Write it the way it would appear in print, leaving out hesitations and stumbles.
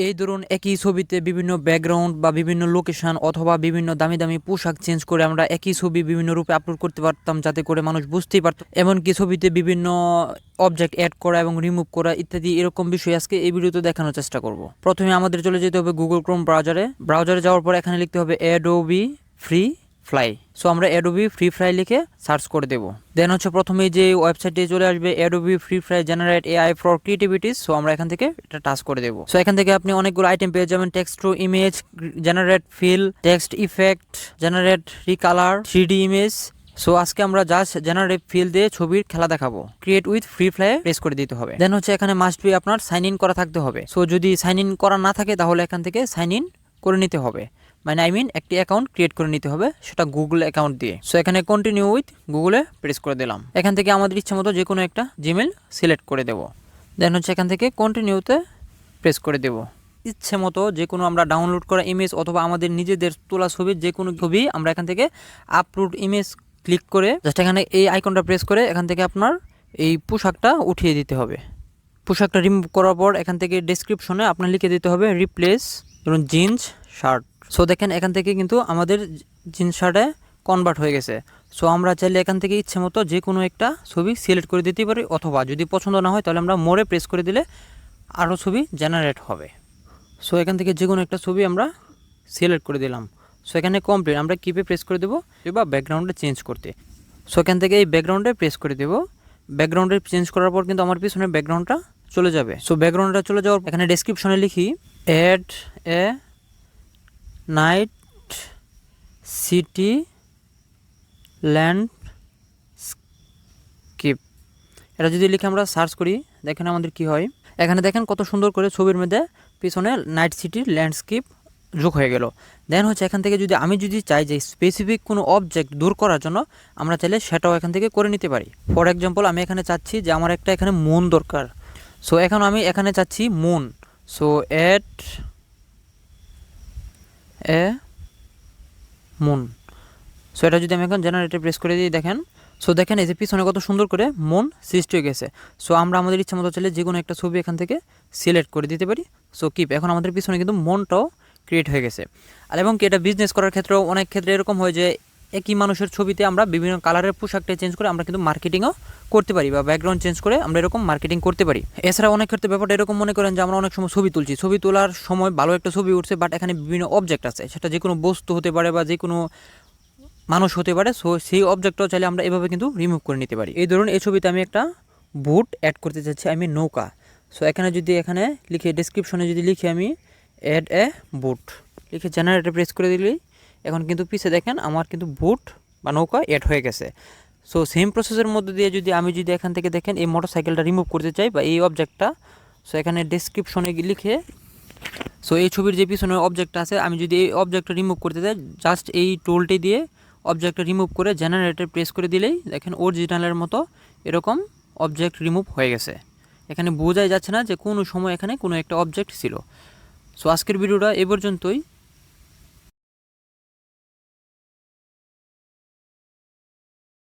এই ধরুন একই ছবিতে বিভিন্ন ব্যাকগ্রাউন্ড বা বিভিন্ন লোকেশন অথবা বিভিন্ন দামি দামি পোশাক চেঞ্জ করে আমরা একই ছবি বিভিন্ন রূপে আপলোড করতে পারতাম, যাতে করে মানুষ বুঝতেই পারত। এমনকি ছবিতে বিভিন্ন অবজেক্ট অ্যাড করা এবং রিমুভ করা ইত্যাদি এরকম বিষয় আজকে এই ভিডিওতে দেখানোর চেষ্টা করব। প্রথমে আমাদের চলে যেতে হবে গুগল ক্রোম ব্রাউজারে যাওয়ার পর এখানে লিখতে হবে অ্যাডোবি ফ্রি ফ্লাই। সো আমরা অ্যাডোবি ফ্রি ফ্লাই লিখে সার্চ করে দেবো। দেন হচ্ছে প্রথমে যে ওয়েবসাইটে চলে আসবে Adobe Firefly generate AI for creativities. সো আমরা এখান থেকে এটা টাচ করে দেবো। সো এখান থেকে আপনি অনেকগুলো আইটেম পেয়ে যাবেন, text to image, generate fill, text effect, generate recolour, 3D image. So আজকে আমরা জাস্ট জেনারেট ফিল দিয়ে ছবির খেলা দেখাবো। Create with Firefly press করে দিতে হবে। দেন হচ্ছে এখানে মাস্ট বি আপনার সাইন ইন করা থাকতে হবে। সো যদি সাইন ইন করা না থাকে তাহলে এখান থেকে সাইন ইন করে নিতে হবে, মানে একটি অ্যাকাউন্ট ক্রিয়েট করে নিতে হবে, সেটা গুগল অ্যাকাউন্ট দিয়ে। সো এখানে কন্টিনিউ উইথ গুগলে প্রেস করে দিলাম। এখান থেকে আমাদের ইচ্ছা মতো যে কোনো একটা জিমেল সিলেক্ট করে দেব। দেন হচ্ছে এখান থেকে কন্টিনিউতে প্রেস করে দেব। ইচ্ছে মতো যে কোনো আমরা ডাউনলোড করা ইমেজ অথবা আমাদের নিজেদের তোলা ছবির যে কোনো ছবি আমরা এখান থেকে আপলোড ইমেজ ক্লিক করে জাস্ট এখানে এই আইকনটা প্রেস করে এখান থেকে আপনার এই পোশাকটা উঠিয়ে দিতে হবে। পোশাকটা রিমুভ করার পর এখান থেকে ডেসক্রিপশনে আপনার লিখে দিতে হবে রিপ্লেস ধরুন জিন্স শার্ট। সো দেখেন এখান থেকে কিন্তু আমাদের জিন্স শার্টে কনভার্ট হয়ে গেছে। সো আমরা চাইলে এখান থেকে ইচ্ছে মতো যে কোনো একটা ছবি সিলেক্ট করে দিতে পারি, অথবা যদি পছন্দ না হয় তাহলে আমরা মোড়ে প্রেস করে দিলে আরও ছবি জেনারেট হবে। সো এখান থেকে যে কোনো একটা ছবি আমরা সিলেক্ট করে দিলাম। সো এখানে কমপ্লিট। আমরা কিপে প্রেস করে দেবো বা ব্যাকগ্রাউন্ডে চেঞ্জ করতে। সো এখান থেকে এই ব্যাকগ্রাউন্ডে প্রেস করে দেবো। ব্যাকগ্রাউন্ডে চেঞ্জ করার পর কিন্তু আমার পিছনে ব্যাকগ্রাউন্ডটা চলে যাবে। সো ব্যাকগ্রাউন্ডটা চলে যাওয়ার এখানে ডেসক্রিপশনে লিখি add a night city landscape. এটা যদি লিখে আমরা সার্চ করি দেখেন আমাদের কি হয়। এখানে দেখেন কত সুন্দর করে ছবির মধ্যে পিছনে নাইট সিটির ল্যান্ডস্কেপ যোগ হয়ে গেল। দেন হচ্ছে এখান থেকে আমি যদি চাই যে স্পেসিফিক কোনো অবজেক্ট দূর করার জন্য আমরা চাইলে সেটাও এখান থেকে করে নিতে পারি। ফর এক্সাম্পল আমি এখানে চাচ্ছি যে আমার একটা এখানে মুন দরকার। সো এখন আমি এখানে চাচ্ছি moon. So add a moon. So এটা যদি আমি এখন জেনারেটে প্রেস করে দিই দেখেন। সো দেখেন এই যে পিছনে কত সুন্দর করে মন সৃষ্টি হয়ে গেছে। সো আমরা আমাদের ইচ্ছা মতো চাইলে যে কোনো একটা ছবি এখান থেকে সিলেক্ট করে দিতে পারি। So keep. এখন আমাদের পিছনে কিন্তু মনটাও ক্রিয়েট হয়ে গেছে। আর এবং কি এটা বিজনেস করার ক্ষেত্রেও অনেক ক্ষেত্রে এরকম হয় যে একই মানুষের ছবিতে আমরা বিভিন্ন কালারের পোশাকটা চেঞ্জ করে আমরা কিন্তু মার্কেটিংও করতে পারি, বা ব্যাকগ্রাউন্ড চেঞ্জ করে আমরা এরকম মার্কেটিং করতে পারি। এছাড়া অনেক ক্ষেত্রে ব্যাপারটা এরকম মনে করেন যে আমরা অনেক সময় ছবি তুলছি, ছবি তোলার সময় ভালো একটা ছবি উঠছে, বাট এখানে বিভিন্ন অবজেক্ট আছে, সেটা যে কোনো বস্তু হতে পারে বা যে কোনো মানুষ হতে পারে। সো সেই অবজেক্টটাও চাইলে আমরা এভাবে কিন্তু রিমুভ করে নিতে পারি। এই ধরুন এই ছবিতে আমি একটা বুট অ্যাড করতে চাচ্ছি, আমি নৌকা। সো এখানে যদি এখানে লিখে ডেসক্রিপশনে যদি লিখে আমি অ্যাড এ বুট লিখে জেনারেটর প্রেস করে দিলেই এখন কিন্তু পিছে দেখেন আমার কিন্তু বুট বা নৌকা অ্যাড হয়ে গেছে। সো সেম প্রসেসের মধ্যে দিয়ে আমি যদি এখান থেকে দেখেন এই মোটরসাইকেলটা রিমুভ করতে চাই বা এই অবজেক্টটা, সো এখানে ডেসক্রিপশনে লিখে সো এই ছবির যে পিছনে অবজেক্টটা আছে আমি যদি এই অবজেক্টটা রিমুভ করতে চাই জাস্ট এই টুলটি দিয়ে অবজেক্টটা রিমুভ করে জেনারেটর প্রেস করে দিলেই দেখেন অরিজিনালের মতো এরকম অবজেক্ট রিমুভ হয়ে গেছে। এখানে বোঝাই যাচ্ছে না যে কোনো সময় এখানে কোনো একটা অবজেক্ট ছিল। সো আজকের ভিডিওটা এ পর্যন্তই।